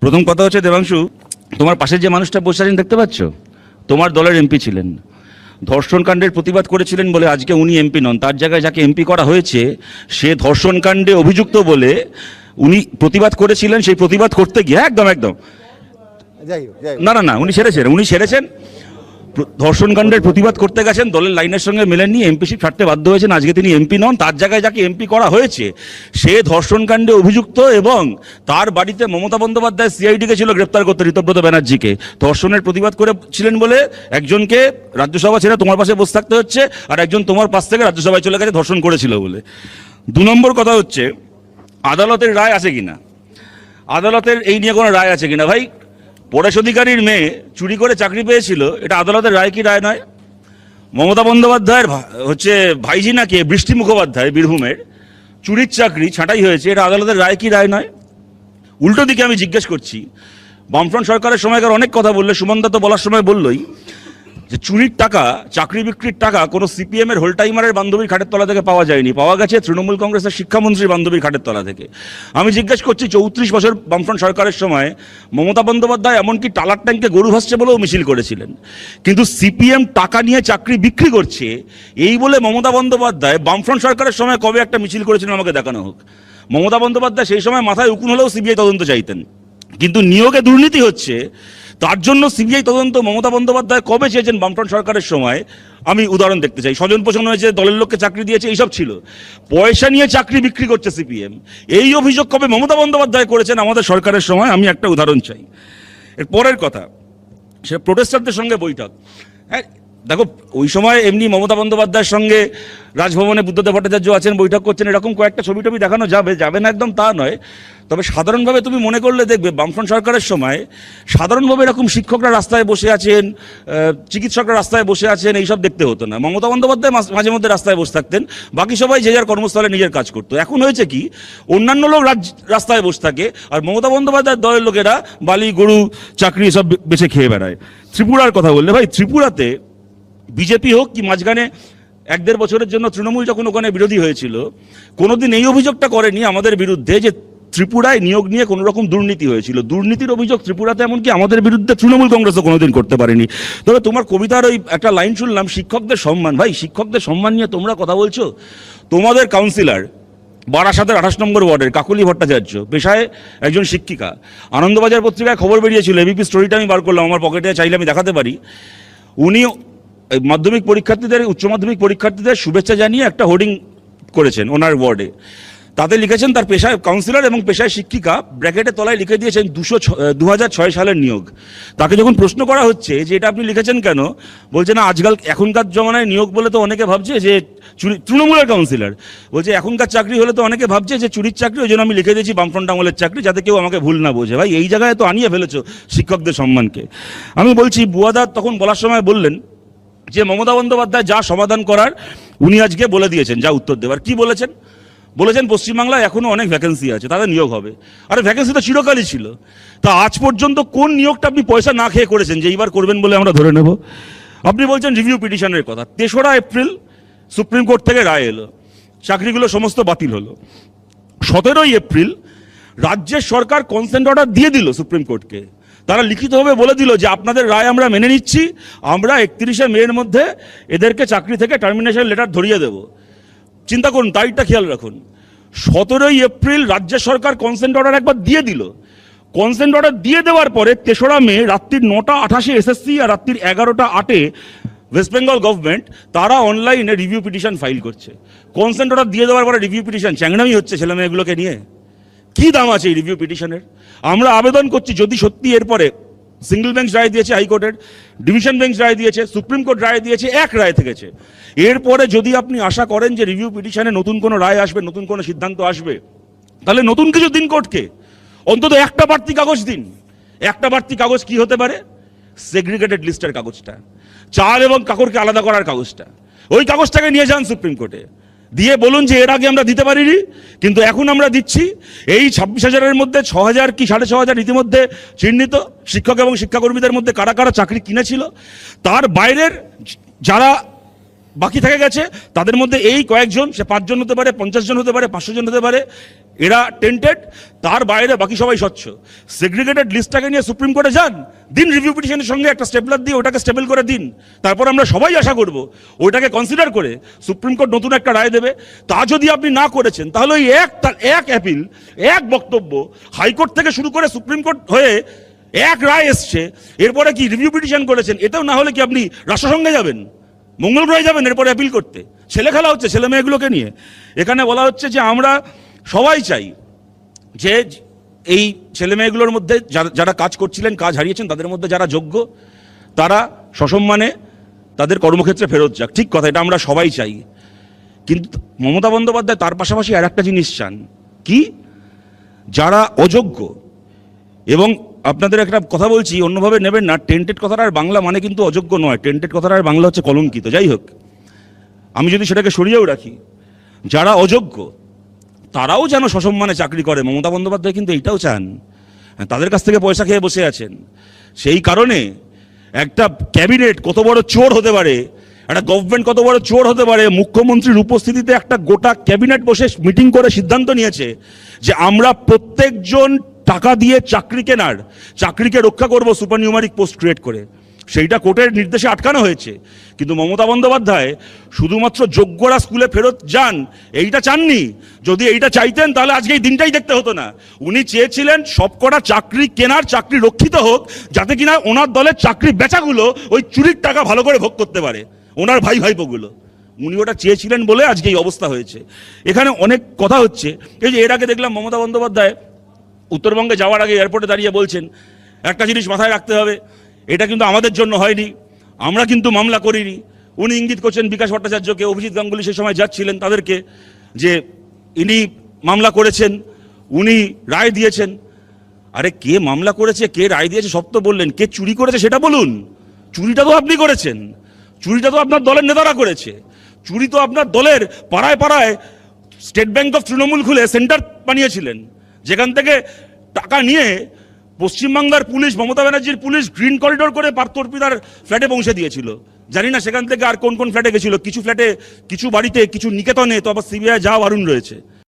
প্রথম কথা হচ্ছে দেবাংশু, তোমার পাশে যে মানুষটা বসে আছেন দেখতে পাচ্ছ, তোমার দলের এমপি ছিলেন। ধর্ষণ কাণ্ডের প্রতিবাদ করেছিলেন বলে আজকে উনি এমপি নন। তার জায়গায় যাকে এমপি করা হয়েছে সে ধর্ষণ কাণ্ডে অভিযুক্ত বলে উনি প্রতিবাদ করেছিলেন। সেই প্রতিবাদ করতে গিয়ে একদম না উনি সেরেছেন ধর্ষণ কাণ্ডের প্রতিবাদ করতে গেছেন, দলের লাইনের সঙ্গে মেলেননি, এমপিশিপ ছাড়তে বাধ্য হয়েছেন। আজকে তিনি এমপি নন। তার জায়গায় যাকে এমপি করা হয়েছে সে ধর্ষণ কাণ্ডে অভিযুক্ত এবং তার বাড়িতে মমতা বন্দ্যোপাধ্যায় সিআইডি কে ছিল গ্রেপ্তার করতে, ঋতব্রত ব্যানার্জিকে। ধর্ষণের প্রতিবাদ করেছিলেন বলে একজনকে রাজ্যসভা ছেড়ে তোমার পাশে বসে থাকতে হচ্ছে, আর একজন তোমার পাশ থেকে রাজ্যসভায় চলে গেছে ধর্ষণ করেছিল বলে। 2 নম্বর কথা হচ্ছে আদালতের রায় আছে কিনা, আদালতের এই নিয়ে কোনো রায় আছে কিনা। ভাই, পরেশ অধিকারীর মেয়ে চুরি করে চাকরি পেয়েছিল, এটা আদালতের রায় কি রায় নয়? মমতা বন্দ্যোপাধ্যায়ের হচ্ছে ভাইজি নাকি বৃষ্টি মুখোপাধ্যায় বীরভূমের চুরির চাকরি ছাঁটাই হয়েছে, এটা আদালতের রায় কি রায় নয়? উল্টো দিকে আমি জিজ্ঞেস করছি, বামফ্রন্ট সরকারের সময়কার অনেক কথা বললে, সুমনদা তো বলার সময় বললই যে চুরির টাকা, চাকরি বিক্রির টাকা কোনো সিপিএম এর হোল টাইমারের বান্ধবীর খাটের তলা থেকে পাওয়া যায়নি, পাওয়া গেছে তৃণমূল কংগ্রেসের শিক্ষামন্ত্রীর বান্ধবীর খাটের তলা থেকে। আমি জিজ্ঞেস করছি, 34 বছর বামফ্রন্ট সরকারের সময় মমতা বন্দ্যোপাধ্যায় এমনকি টালার ট্যাঙ্কে গরু ভাসছে বলেও মিছিল করেছিলেন, কিন্তু সিপিএম টাকা নিয়ে চাকরি বিক্রি করছে এই বলে মমতা বন্দ্যোপাধ্যায় বামফ্রন্ট সরকারের সময় কবে একটা মিছিল করেছিলেন আমাকে দেখানো হোক। মমতা বন্দ্যোপাধ্যায় সেই সময় মাথায় উকুন হলেও সিবিআই তদন্ত চাইতেন, কিন্তু নিয়োগে দুর্নীতি হচ্ছে তার জন্য সিবিআই তদন্ত মমতা বন্দ্যোপাধ্যায় কবে চেয়েছেন বামফ্রন্ট সরকারের সময়? আমি উদাহরণ দেখতে চাই। স্বজন পোষণ হয়েছে, দলের লোককে চাকরি দিয়েছে, এইসব ছিল। পয়সা নিয়ে চাকরি বিক্রি করছে সিপিএম, এই অভিযোগ কবে মমতা বন্দ্যোপাধ্যায় করেছেন আমাদের সরকারের সময়? আমি একটা উদাহরণ চাই। এর পরের কথা, সে প্রোটেস্টারদের সঙ্গে বৈঠক। হ্যাঁ দেখো, ওই সময় এমনি মমতা বন্দ্যোপাধ্যায়ের সঙ্গে রাজভবনে বুদ্ধদেব ভট্টাচার্য আছেন, বৈঠক করছেন, এরকম কয়েকটা ছবি টবি দেখানো যাবে না, একদম তা নয়। তবে সাধারণভাবে তুমি মনে করলে দেখবে বামফ্রন্ট সরকারের সময় সাধারণভাবে এরকম শিক্ষকরা রাস্তায় বসে আছেন, চিকিৎসকরা রাস্তায় বসে আছেন, এইসব দেখতে হতো না। মমতা বন্দ্যোপাধ্যায় মাঝে মধ্যে রাস্তায় বসে থাকতেন, বাকি সবাই যে যার কর্মস্থলে নিজের কাজ করতো। এখন হয়েছে কি, অন্যান্য লোক রাস্তায় বসে থাকে আর মমতা বন্দ্যোপাধ্যায়ের দলের লোকেরা বালি গরু চাকরি সব বেছে খেয়ে বেড়ায়। ত্রিপুরার কথা বললে, ভাই ত্রিপুরাতে বিজেপি হোক কি মাঝখানে 1-1.5 বছরের জন্য তৃণমূল যখন ওখানে বিরোধী হয়েছিল, কোনোদিন এই অভিযোগটা করেনি আমাদের বিরুদ্ধে যে ত্রিপুরায় নিয়োগ নিয়ে কোনো রকম দুর্নীতি হয়েছিল। দুর্নীতির অভিযোগ ত্রিপুরাতে এমনকি আমাদের বিরুদ্ধে তৃণমূল কংগ্রেসও কোনোদিন করতে পারেনি। তবে তোমার কবিতার ওই একটা লাইন শুনলাম, শিক্ষকদের সম্মান। ভাই, শিক্ষকদের সম্মান নিয়ে তোমরা কথা বলছো? তোমাদের কাউন্সিলর বারাসাতের 28 নম্বর ওয়ার্ডের কাকলি ভট্টাচার্য, পেশায় একজন শিক্ষিকা, আনন্দবাজার পত্রিকায় খবর বেরিয়েছিল, এবিপি স্টোরিটা আমি বার করলাম, আমার পকেটে চাইলে আমি দেখাতে পারি। উনি মাধ্যমিক পরীক্ষার্থীদের, উচ্চ মাধ্যমিক পরীক্ষার্থীদের শুভেচ্ছা জানিয়ে একটা হোর্ডিং করেছেন ওনার ওয়ার্ডে। তাতে লিখেছেন তার পেশায় কাউন্সিলর এবং পেশায় শিক্ষিকা, ব্র্যাকেটের তলায় লিখে দিয়েছেন 2006 সালের নিয়োগ। তাকে যখন প্রশ্ন করা হচ্ছে যে এটা আপনি লিখেছেন কেন, বলছে না আজকাল এখনকার জমানায় নিয়োগ বলে তো অনেকে ভাবছে যে চুরি, তৃণমূলের কাউন্সিলর বলছে এখনকার চাকরি হলে তো অনেকে ভাবছে যে চুরির চাকরি, ওই জন্য আমি লিখে দিয়েছি বামফ্রন্ট আমলের চাকরি, যাতে কেউ আমাকে ভুল না বোঝে। ভাই, এই জায়গায় তো আনিয়ে ফেলেছো শিক্ষকদের সম্মানকে। আমি বলছি, বুয়াদা তখন বলার সময় বললেন যে মমতা বন্দ্যোপাধ্যায় যা সমাধান করার উনি আজকে বলে দিয়েছেন, যা উত্তর দেবার। কি বলেছেন? বলেছেন পশ্চিমবাংলায় এখনো অনেক ভ্যাকেন্সি আছে, তাদের নিয়োগ হবে। আরে ভ্যাকেন্সি তো চিরকালই ছিল। তা আজ পর্যন্ত কোন নিয়োগটা আপনি পয়সা না খেয়ে করেছেন যে এইবার করবেন বলে আমরা ধরে নেব? আপনি বলছেন রিভিউ পিটিশনের কথা। 3রা এপ্রিল সুপ্রিম কোর্ট থেকে রায় এলো, চাকরিগুলো সমস্ত বাতিল হলো। 17ই এপ্রিল রাজ্যের সরকার কনসেন্ট অর্ডার দিয়ে দিল সুপ্রিম কোর্টকে। তারা লিখিতভাবে বলে দিল যে আপনাদের রায় আমরা মেনে নিচ্ছি, আমরা 31শে মের মধ্যে এদেরকে চাকরি থেকে টার্মিনেশন লেটার ধরিয়ে দেব। চিন্তা করুন, তারিখটা খেয়াল রাখুন। 17ই এপ্রিল রাজ্য সরকার কনসেন্ট অর্ডার একবার দিয়ে দিল। কনসেন্ট অর্ডার দিয়ে দেওয়ার পরে 3রা মে রাত্রির 9:28 এসএসসি আর রাত্রির 11:08 ওয়েস্ট বেঙ্গল গভর্নমেন্ট তারা অনলাইনে রিভিউ পিটিশন ফাইল করছে। কনসেন্ট অর্ডার দিয়ে দেওয়ার পরে রিভিউ পিটিশন, চ্যাংড়ামি হচ্ছে ছেলে মেয়েগুলোকে নিয়ে। কি দাম আছে এই রিভিউ পিটিশনের? আমরা আবেদন করছি, যদি সত্যি এরপরে সিঙ্গেল বেঞ্চ রায় দিয়েছে হাইকোর্টের, ডিভিশন বেঞ্চ রায় দিয়েছে, সুপ্রিম কোর্ট রায় দিয়েছে, এক রায় থেকেছে। এরপরে যদি আপনি আশা করেন যে রিভিউ পিটিশনে নতুন কোনো রায় আসবে, নতুন কোনো সিদ্ধান্ত আসবে, তাহলে নতুন কিছু দিন কোর্টকে, অন্তত একটা বাড়তি কাগজ দিন। একটা বাড়তি কাগজ কি হতে পারে? সেগ্রিগেটেড লিস্টের কাগজটা, চাল এবং কাকড়কে আলাদা করার কাগজটা, ওই কাগজটাকে নিয়ে যান সুপ্রিম কোর্টে, দিয়ে বলুন যে এর আগে আমরা দিতে পারিনি কিন্তু এখন আমরা দিচ্ছি। এই 26,000-এর মধ্যে 6,000 কি 6,500 ইতিমধ্যে চিহ্নিত শিক্ষক এবং শিক্ষাকর্মীদের মধ্যে কারা কারা চাকরি কিনেছিল, তার বাইরের যারা বাকি থেকে গেছে তাদের মধ্যে এই কয়েকজন, সে 5 জন হতে পারে, 50 জন হতে পারে, 500 জন হতে পারে, এরা টেন্টেড, তার বাইরে বাকি সবাই স্বচ্ছ। সেগ্রিগেটেড লিস্টটাকে নিয়ে সুপ্রিম কোর্টে যান, দিন রিভিউ পিটিশনের সঙ্গে একটা স্টেপলার দিয়ে ওটাকে স্টেবল করে দিন, তারপর আমরা সবাই আশা করব ওইটাকে কনসিডার করে সুপ্রিম কোর্ট নতুন একটা রায় দেবে। তা যদি আপনি না করেছেন তাহলে ওই এক অ্যাপিল, এক বক্তব্য হাইকোর্ট থেকে শুরু করে সুপ্রিম কোর্ট হয়ে এক রায় এসছে, এরপরে কি রিভিউ পিটিশন করেছেন, এতেও না হলে কি আপনি রাষ্ট্রসংঘে যাবেন, মঙ্গল গ্রহে যাবেন এরপরে অ্যাপিল করতে? ছেলে খেলা হচ্ছে ছেলে মেয়েগুলোকে নিয়ে। এখানে বলা হচ্ছে যে আমরা সবাই চাই যে এই ছেলে মেয়েগুলোর মধ্যে যারা কাজ করছিলেন, কাজ হারিয়েছেন, তাদের মধ্যে যারা যোগ্য তারা সসম্মানে তাদের কর্মক্ষেত্রে ফেরত যাক। ঠিক কথা, এটা আমরা সবাই চাই। কিন্তু মমতা বন্দ্যোপাধ্যায় তার পাশাপাশি আর একটা জিনিস চান, কি? যারা অযোগ্য, এবং আপনাদের একটা কথা বলছি, অন্যভাবে নেবেন না, টেন্টেড কথাটার বাংলা মানে কিন্তু অযোগ্য নয়, টেন্টেড কথাটার বাংলা হচ্ছে কলঙ্কিত। যাই হোক, আমি যদি সেটাকে সরিয়েও রাখি, যারা অযোগ্য তারাও যেন সসম্মানে চাকরি করে, মমতা বন্দ্যোপাধ্যায় কিন্তু এইটাও চান। তাদের কাছ থেকে পয়সা খেয়ে বসে আছেন, সেই কারণে একটা ক্যাবিনেট কত বড় চোর হতে পারে, একটা গভর্নমেন্ট কত বড় চোর হতে পারে, মুখ্যমন্ত্রীর উপস্থিতিতে একটা গোটা ক্যাবিনেট বসে মিটিং করে সিদ্ধান্ত নিয়েছে যে আমরা প্রত্যেকজন টাকা দিয়ে চাকরি কেনার, চাকরিকে রক্ষা করব সুপারনিউমারিক পোস্ট ক্রিয়েট করে। সেইটা কোর্টের নির্দেশে আটকানো হয়েছে, কিন্তু মমতা বন্দ্যোপাধ্যায় শুধুমাত্র যোগ্যরা স্কুলে ফেরত যান এইটা চাননি। যদি এইটা চাইতেন তাহলে আজকে এই দিনটাই দেখতে হতো না। উনি চেয়েছিলেন সবকটা চাকরি কেনার, চাকরি রক্ষিত হোক, যাতে কিনা ওনার দলের চাকরি বেচাগুলো ওই চুরির টাকা ভালো করে ভোগ করতে পারে ওনার ভাই ভাইপোগুলো। উনি ওটা চেয়েছিলেন বলে আজকে এই অবস্থা হয়েছে। এখানে অনেক কথা হচ্ছে, এই যে এর আগে দেখলাম মমতা বন্দ্যোপাধ্যায় উত্তরবঙ্গে যাওয়ার আগে এয়ারপোর্টে দাঁড়িয়ে বলছেন একটা জিনিস মাথায় রাখতে হবে, এটা কিন্তু আমাদের জন্য হয়নি, আমরা কিন্তু মামলা করিনি। উনি ইঙ্গিত করছেন বিকাশ ভট্টাচার্যকে, অভিজিৎ গাঙ্গুলি সেই সময় যাচ্ছিলেন তাদেরকে, যে ইনি মামলা করেছেন, উনি রায় দিয়েছেন। আরে কে মামলা করেছে, কে রায় দিয়েছে সব তো বললেন, কে চুরি করেছে সেটা বলুন। চুরিটা তো আপনি করেছেন, চুরিটা তো আপনার দলের নেতারা করেছে, চুরি তো আপনার দলের পাড়ায় পাড়ায় স্টেট ব্যাংক অফ তৃণমূল খুলে সেন্টার বানিয়েছিলেন, যেখান থেকে টাকা নিয়ে পশ্চিমবাংলার পুলিশ, মমতা ব্যানার্জির পুলিশ গ্রিন করিডোর করে পার্থ অর্পিতার ফ্ল্যাটে পৌঁছে দিয়েছিল। জানি না সেখান থেকে আর কোন কোন ফ্ল্যাটে গেছিল, কিছু ফ্ল্যাটে, কিছু বাড়িতে, কিছু নিকেতনে তো আবার সিবিআই যাওয়া বারণ রয়েছে।